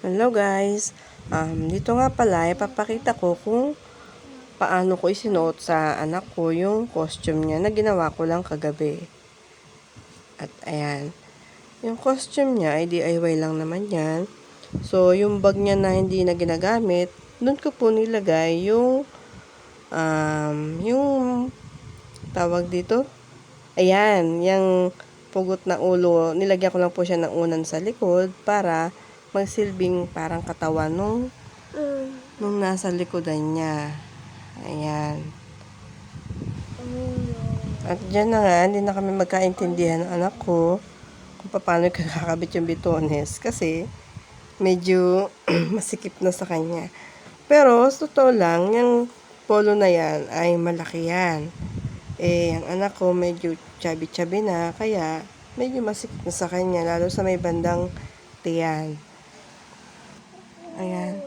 Hello guys, dito nga pala ipapakita ko kung paano ko isinuot sa anak ko yung costume niya na ginawa ko lang kagabi. At ayan, yung costume niya ay DIY lang naman yan. So yung bag niya na hindi na ginagamit, dun ko po nilagay yung tawag dito. Ayan, yung pugot na ulo, nilagyan ko lang po siya ng unan sa likod para magsilbing parang katawan nung nasa likodan niya. Ayan. At dyan na nga, hindi na kami magkaintindihan ng anak ko kung paano kakabit yung bitones kasi medyo masikip na sa kanya. Pero, sa totoo lang, yung polo na yan ay malaki yan. Ang anak ko medyo chubby-chubby na, kaya medyo masikip na sa kanya, lalo sa may bandang tiyan. Ayan.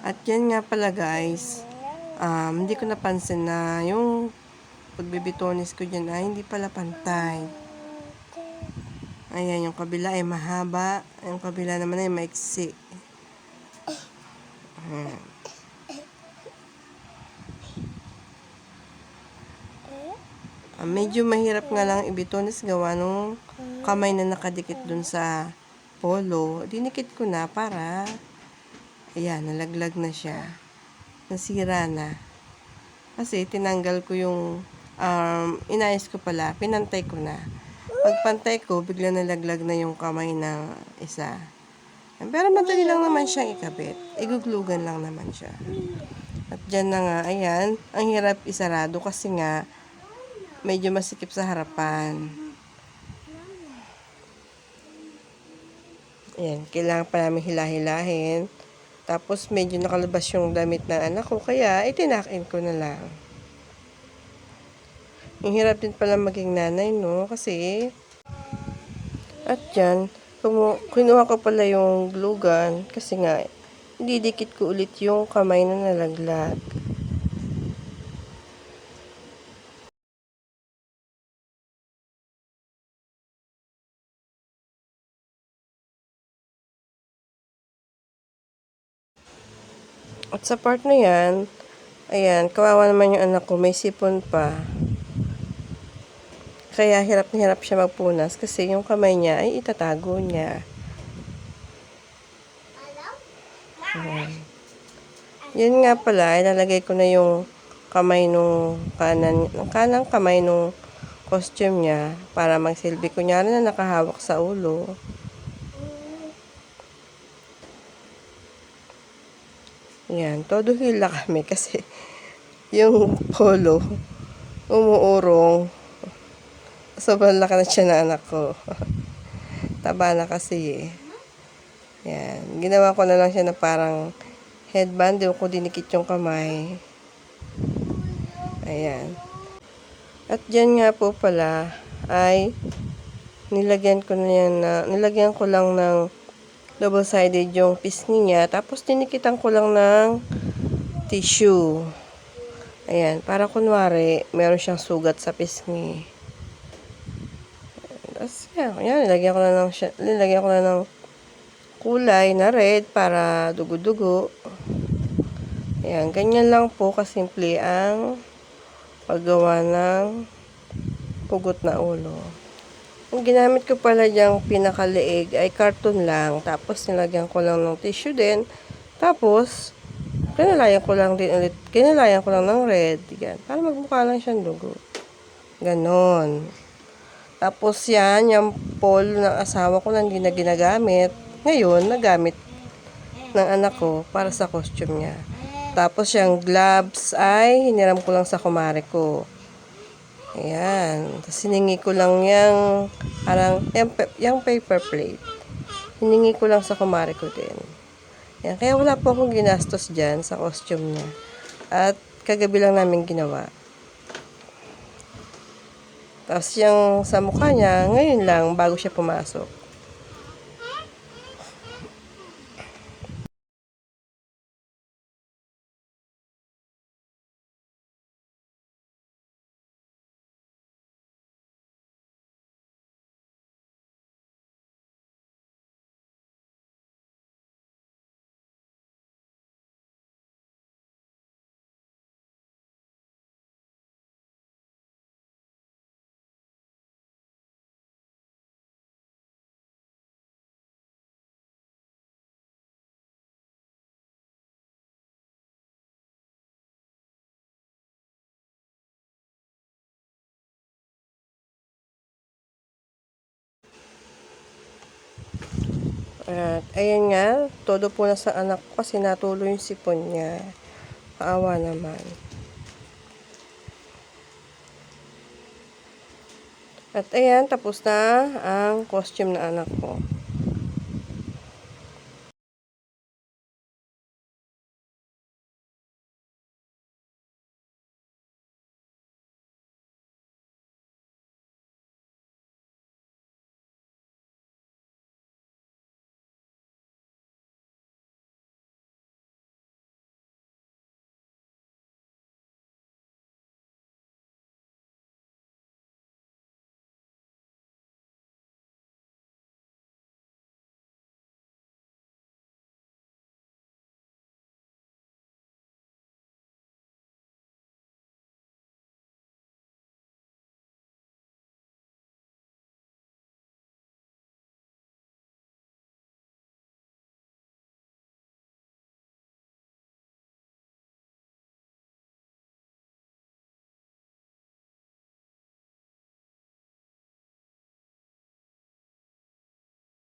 At yan nga pala guys, hindi ko napansin na yung pagbibitonis ko dyan ay hindi pala pantay. Ayan, yung kabila ay mahaba, yung kabila naman ay maiksi. Ayan. Medyo mahirap nga lang ibitonis gawa nung kamay na nakadikit dun sa polo. Dinikit ko na para ayan, nalaglag na siya. Nasira na. Kasi tinanggal ko yung inayos ko pala, pinantay ko na. Pagpantay ko, bigla nalaglag na yung kamay ng isa. Pero madali lang naman siyang ikabit. Iguglugan lang naman siya. At dyan na nga, ayan, ang hirap isarado kasi nga medyo masikip sa harapan. Ayan, kailangan pa namin hilahin. Tapos medyo nakalabas yung damit ng anak ko, kaya itinakin ko na lang. Ang hirap din pala maging nanay, no? Kasi, at yan, kinuha ko pala yung glue gun kasi nga, didikit ko ulit yung kamay na nalaglag. At sa part na yan, ayan, kawawa naman yung anak ko, may sipon pa. Kaya hirap na hirap siya magpunas kasi yung kamay niya ay itatago niya. Ayan. Yun nga pala, ilalagay ko na yung kamay nung kanang kamay nung costume niya para magsilbi. Kunyari na nakahawak sa ulo. Ayan, todo hila kami kasi yung polo umuurong. Sobrang laki na siya na anak ko. Taba na kasi eh. Yan. Ginawa ko na lang siya na parang headband. Doon ko dinikit yung kamay. Ayan. At dyan nga po pala ay nilagyan ko lang ng double-sided yung pisngi niya. Tapos dinikitan ko lang ng tissue. Ayan. Para kunwari, meron siyang sugat sa pisngi. Tapos yan. Nilagyan ko na ng kulay na red para dugo-dugo. Ayan, ganyan lang po kasimple ang paggawa ng pugot na ulo. Ang ginamit ko pala diyang pinakaliig ay karton lang. Tapos nilagyan ko lang ng tissue din. Tapos, kinalayan ko lang ng red. Yan, para magmukha lang siyang dugo. Ganon. Tapos yan, yung polo ng asawa ko na hindi na ginagamit. Ngayon, nagamit ng anak ko para sa costume niya. Tapos yung gloves ay hiniram ko lang sa kumare ko. Ayan. Tapos hiningi ko lang yung paper plate. Hiningi ko lang sa kumare ko din. Ayan. Kaya wala po akong ginastos dyan sa costume niya. At kagabi lang namin ginawa. Tapos yung sa mukha niya, ngayon lang, bago siya pumasok. At ayan nga, todo po na sa anak ko kasi natulo yung sipon niya. Kaawa naman. At ayan, tapos na ang costume na anak ko.